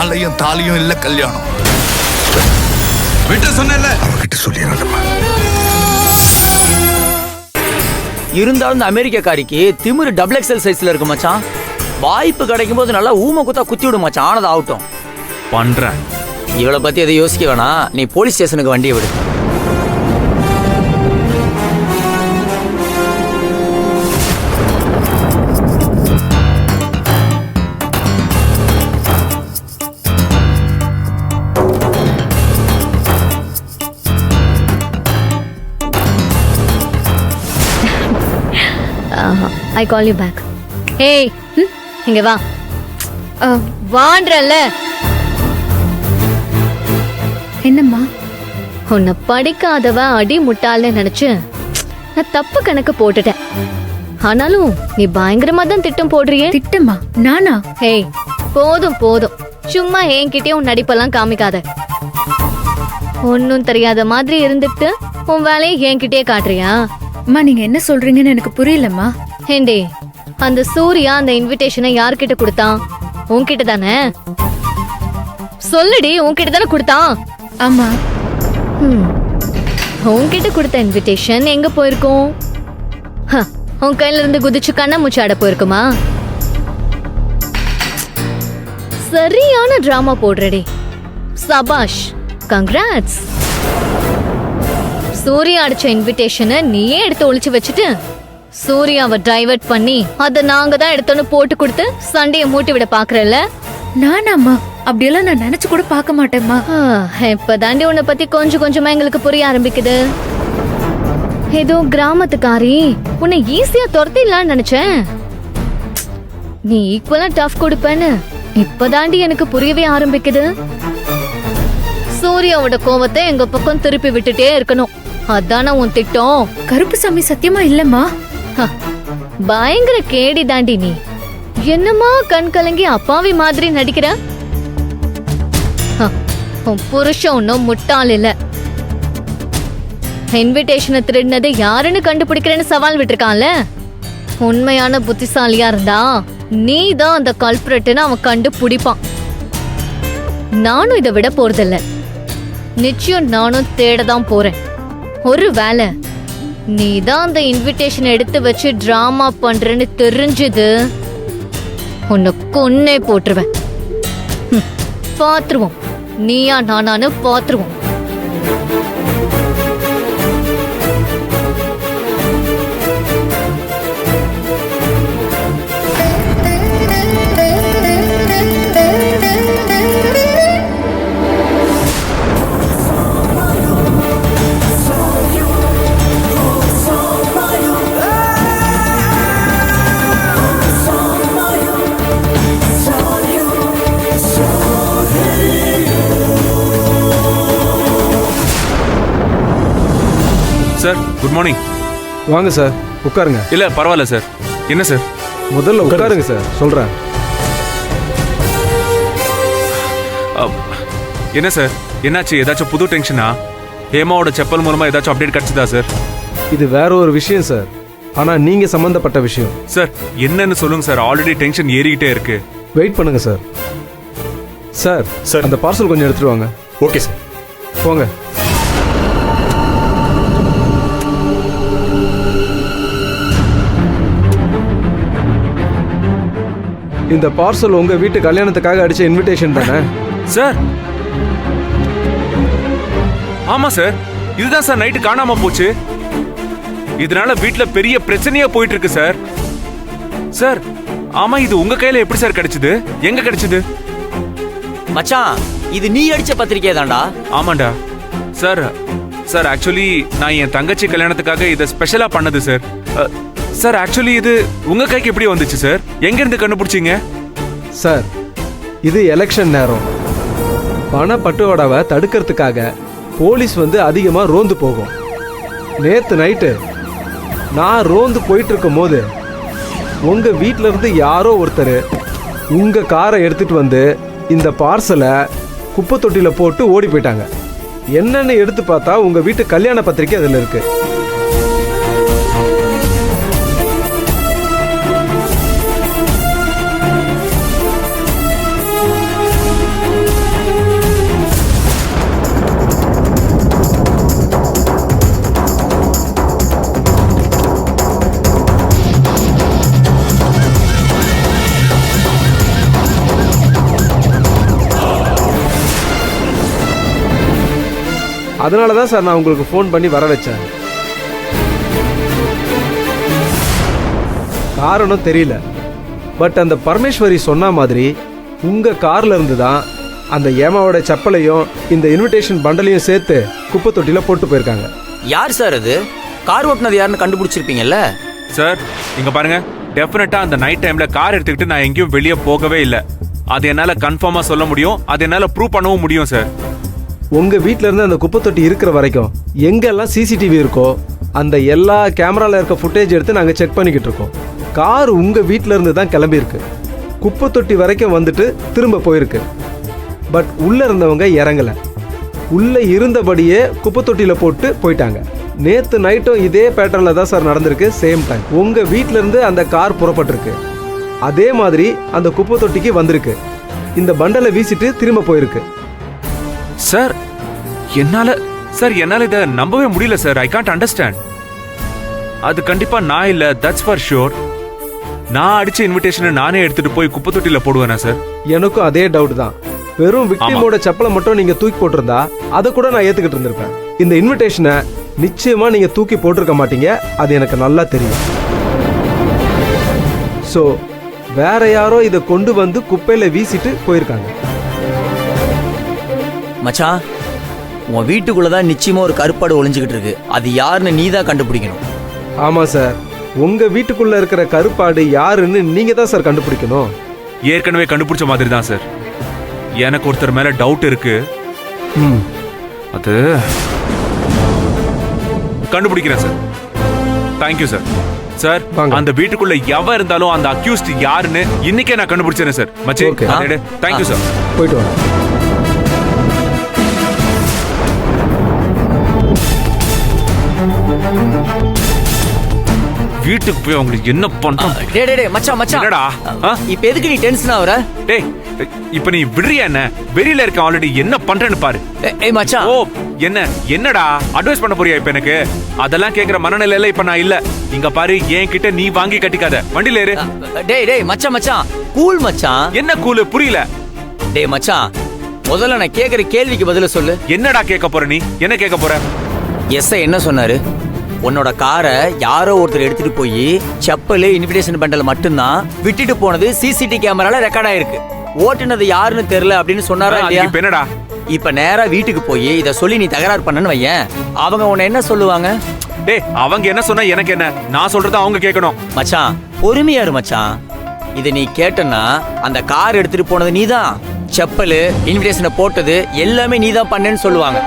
மாலையும் தாலியும் இல்ல கல்யாணம். விட்டு சொன்னேன்ல, அவகிட்ட சொல்லிடுறேன். இருந்தாலும் இந்த அமெரிக்காரிக்கு திமிரு டபுள் எக்ஸல் சைஸ்ல இருக்கு மச்சான். வாய்ப்பு கிடைக்கும் போது நல்லா ஊமை குத்தா குத்தி விடு மச்சான். ஆனது ஆகட்டும் பண்றேன். இவளை பத்தி எதை யோசிக்க வேணாம். நீ போலீஸ் ஸ்டேஷனுக்கு வண்டியை விடு. I call you back. Hey, இங்க வா. வான்றல்ல. என்னம்மா? உன்னை படிக்காதவ அடி முட்டாள்னு நினைச்சு நான் தப்பு கணக்கு போட்டுட்டேன். ஆனாலும் நீ பயங்கரமா தான் திட்டம் போடுறியே. திட்டமா? நானா? ஹேய், போதும் போதும். சும்மா என்கிட்டயே உன் நடிப்பெல்லாம் காமிக்காத. ஒன்னும் தெரியாத மாதிரி இருந்துட்டு உன் வேலையை என்கிட்டயே காட்டுறியா? அம்மா, நீங்க என்ன சொல்றீங்கன்னு எனக்கு புரியலம்மா. ஹேண்டே, அந்த சூர்யா அந்த இன்விடேஷனை யார்கிட்ட கொடுத்தான்? உன்கிட்ட தானே? சொல்லுடி, உன்கிட்ட தானே கொடுத்தான்? ஆமா. உன்கிட்ட கொடுத்த இன்விடேஷன் எங்க போயிருக்கும்? உன் கையில இருந்து குதிச்சு கண்ணாமூச்சி ஆட போயிருக்குமா? சரியான டிராமா போடுறடி. சபாஷ், கங்க்ராட்ஸ். சூர்யா அடிச்ச இன்விடேஷனை நீயே எடுத்து ஒளிச்சு வச்சுட்டு சூர்யாவை டைவர்ட் பண்ணி அதை நாங்க தான் எடுத்தோன்னு போட்டு கொடுத்து சண்டையை மூட்டி விட பாக்குறல்ல? நானாம்மா? அப்படியெல்லாம் நான் நினைச்சு கூட பார்க்க மாட்டேம்மா. இப்பதாண்டி உன்னை பத்தி கொஞ்சம் கொஞ்சமா எங்களுக்கு புரிய ஆரம்பிக்குது. ஏதோ கிராமத்துக்காரி உன்னை ஈஸியா துரத்திடலான்னு நினைச்சேன். நீ ஈக்குவலா டஃப் கொடுப்பேன்னு இப்பதாண்டி எனக்கு புரியவே ஆரம்பிக்குது. சூர்யாவோட கோவத்தை எங்க பக்கம் திருப்பி விட்டுட்டே இருக்கணும், அதான உன் திட்டம்? கருப்புசாமி, சத்தியமா இல்லம்மா. பயங்கர கேடி தாண்டி நீ. என்னமா கண் கலங்கி அப்பாவி மாதிரி நடிக்கிற? உன் புருஷன் ஒன்னும் முட்டாள் இல்ல. இன்விடேஷனை திருடினது யாருன்னு கண்டுபிடிக்கிறேன்னு சவால் விட்டுருக்கான்ல. உண்மையான புத்திசாலியா இருந்தா நீ தான் அந்த கல்பிரட்னு அவன் கண்டுபிடிப்பான். நானும் இதை விட போறதில்ல. நிச்சயம் நானும் தேடதான் போறேன். ஒரு வேலை நீ தான் அந்த இன்விடேஷன் எடுத்து வச்சு டிராமா பண்றேன்னு தெரிஞ்சது உன்னை கொன்னே போட்டுருவேன். பாத்துருவோம், நீயா நானானு பாத்துருவோம். Sir, good morning. வாங்க சார், உட்காருங்க. இல்ல பரவாயில்ல சார். என்ன சார்? முதல்ல உட்காருங்க சார், சொல்றேன். என்ன சார், என்னாச்சு? ஏதாச்சும் புது டென்ஷனா? ஹேமாவோட செப்பல் மூலமா ஏதாச்சும் அப்டேட் கிடைச்சதா சார்? இது வேற ஒரு விஷயம் சார், ஆனா நீங்க சம்பந்தப்பட்ட விஷயம். சார் என்னன்னு சொல்லுங்க சார், ஆல்ரெடி டென்ஷன் ஏறிக்கிட்டே இருக்கு. வெயிட் பண்ணுங்க சார். சார் சார், அந்த பார்சல் கொஞ்சம் எடுத்துட்டு வாங்க. Okay sir. போங்க. இந்த பார்சல் உங்க வீட்டு கல்யாணத்துக்காக அடிச்ச இன்விடேஷன் தானே சார்? ஆமா சார், இதுதான் சார் நைட்டு காணாம போச்சு. இதனால வீட்ல பெரிய பிரச்சனையா போயிட்டு இருக்கு சார். சார் ஆமா, இது உங்க கையில எப்படி சார் கிடைச்சது? எங்க கிடைச்சது? மச்சான், இது நீ அடிச்ச பத்திரிக்கை தான்டா. ஆமாண்டா சார். சார் ஆக்சுவலி நான் என் தங்கச்சி கல்யாணத்துக்காக இதை ஸ்பெஷலா பண்ணது சார். சார் ஆக்சுவலி இது உங்க கைக்கு எப்படி வந்துச்சு சார்? எங்க இருந்து கண்டுபிடிச்சீங்க? சார், இது எலெக்ஷன் நேரம். பண பட்டுவாடாவை தடுக்கிறதுக்காக போலீஸ் வந்து அதிகமா ரோந்து போகும். நேத்து நைட்டு நான் ரோந்து போயிட்டு இருக்கும் போது உங்க வீட்டில இருந்து யாரோ ஒருத்தர் உங்க காரை எடுத்துட்டு வந்து இந்த பார்சலை குப்பை தொட்டியில போட்டு ஓடி போயிட்டாங்க. என்னன்னு எடுத்து பார்த்தா உங்க வீட்டு கல்யாண பத்திரிக்கை அதுல இருக்கு. அதனால தான் சார் நான் உங்களுக்கு ஃபோன் பண்ணி வர வச்சேன். காரணம் தெரியல, பட் அந்த பரமேஸ்வரி சொன்ன மாதிரி உங்க கார்ல இருந்து தான் அந்த ஏமாவோட செப்பலையும் இந்த இன்விடேஷன் பண்டலையும் சேர்த்து குப்பை தொட்டியில போட்டு போயிருக்காங்க. யார் சார் அது? கார் ஓட்டுனது யாருன்னு கண்டுபிடிச்சிருப்பீங்கல்ல? சார் இங்க பாருங்க, டெஃபினட்டா அந்த நைட் டைம்ல கார் எடுத்துக்கிட்டு நான் எங்கேயும் வெளியே போகவே இல்லை. அது என்னால கன்ஃபார்மா சொல்ல முடியும், அது என்னால ப்ரூவ் பண்ணவும் முடியும் சார். உங்க வீட்ல இருந்து அந்த குப்பை தொட்டி இருக்கிற வரைக்கும் எங்கெல்லாம் சிசிடிவி இருக்கோ அந்த எல்லா கேமரால இருக்க ஃபுட்டேஜ் எடுத்து நாங்க செக் பண்ணிக்கிட்டு இருக்கோம். கார் உங்க வீட்ல இருந்து தான் கிளம்பி இருக்கு, குப்பை தொட்டி வரைக்கும் வந்துட்டு திரும்ப போயிருக்கு. பட் உள்ள இருந்தவங்க இறங்கல, உள்ள இருந்தபடியே குப்பை தொட்டியில போட்டு போயிட்டாங்க. நேத்து நைட்டும் இதே பேட்டர்ல தான் சார் நடந்திருக்கு. சேம் டைம் உங்க வீட்ல இருந்து அந்த கார் புறப்பட்டிருக்கு, அதே மாதிரி அந்த குப்பை தொட்டிக்கு வந்திருக்கு, இந்த பண்டலை வீசிட்டு திரும்ப போயிருக்கு. சார் என்னால இதை நம்பவே முடியல சார். I can't understand. அது கண்டிப்பா நான் இல்ல, தட்ஸ் ஃபார் ஷூர். நான் அடிச்ச இன்விடேஷனை நானே எடுத்துட்டு போய் குப்பை தொட்டியில போடுவேனா சார்? எனக்கும் அதே டவுட் தான். வெறும் விக்டிமோட செப்பலை மட்டும் நீங்க தூக்கி போட்டிருந்தா அதை கூட நான் ஏத்துக்கிட்டு இருந்திருப்பேன். இந்த இன்விடேஷனை நிச்சயமா நீங்க தூக்கி போட்டிருக்க மாட்டீங்க, அது எனக்கு நல்லா தெரியும். சோ வேற யாரோ இதை கொண்டு வந்து குப்பையில வீசிட்டு போயிருக்காங்க. மச்சான், உன் வீட்டுக்குள்ளதான் நிச்சயமா ஒரு கருப்பாடு ஒளிஞ்சுக்கிட்டு இருக்கு. அது யாருன்னு நீ தான் கண்டுபிடிக்கணும். ஆமா சார், உங்க வீட்டுக்குள்ள இருக்கிற கருப்பாடு யாருன்னு நீங்க தான் சார் கண்டுபிடிக்கணும். ஏற்கனவே கண்டுபிடிச்ச மாதிரி தான் சார். எனக்கு ஒருத்தர் மேல டவுட் இருக்கு. அது கண்டுபிடிக்கிறேன் சார். Thank you sir. சார் வாங்க. அந்த வீட்டுக்குள்ள எவ இருந்தாலும் அந்த அக்யூஸ்ட் யாருன்னு இன்னைக்கே நான் கண்டுபிடிச்சேன் சார். மச்சி, Okay. Thank you sir. போயிட்டு வாங்க. வீட்டுக்கு போய் அவங்களுக்கு என்ன பண்றோம்? டேய் டேய் டேய் மச்சான் மச்சான், என்னடா? ஆ? இப்ப எதுக்கு நீ டென்ஷன் ஆகுற? டேய், இப்ப நீ விடுறியா என்ன? வெளியில இருக்க ஆல்ரெடி என்ன பண்றேன்னு பாரு. ஏய் மச்சான், ஓ என்னடா அட்வைஸ் பண்ண போறியா இப்ப எனக்கு? அதெல்லாம் கேக்குற மனநிலையில இப்ப நான் இல்ல. இங்க பாரு, என்கிட்ட நீ வாங்கி கட்டிக்காத. வண்டியில ஏறு. டேய் டேய் மச்சான் மச்சான், கூல் மச்சான். என்ன கூலு? புரியல. டேய் மச்சான், முதல்ல நான் கேக்குற கேள்விக்கு பதில சொல்லு. என்னடா கேட்க போற நீ? என்ன கேட்க போற? எஸ்ஐ என்ன சொன்னாரு? உன்னோட காரை யாரோ ஒருத்தர் எடுத்துட்டு போய் செப்பல் இன்விடேஷன் பண்டல் மட்டும்தான் விட்டுட்டு போனது சிசிடிவி கேமரால ரெக்கார்ட் ஆயிருக்கு. ஓட்டுனது யாருன்னு தெரியல அப்படின்னு சொன்னாரா இல்லையா? இப்ப என்னடா? இப்ப நேரா வீட்டுக்கு போய் இத சொல்லி நீ தகராறு பண்ணன்னு வையேன், அவங்க உன்னை என்ன சொல்லுவாங்க? டேய், அவங்க என்ன சொன்னா எனக்கு என்ன? நான் சொல்றத அவங்க கேட்கணும். மச்சான் பொறுமையா இரு மச்சான். இத நீ கேட்டனா அந்த கார் எடுத்துட்டு போனது நீதான், செப்பல் இன்விடேஷனை போட்டது எல்லாமே நீதான் பண்ணேன்னு சொல்லுவாங்க.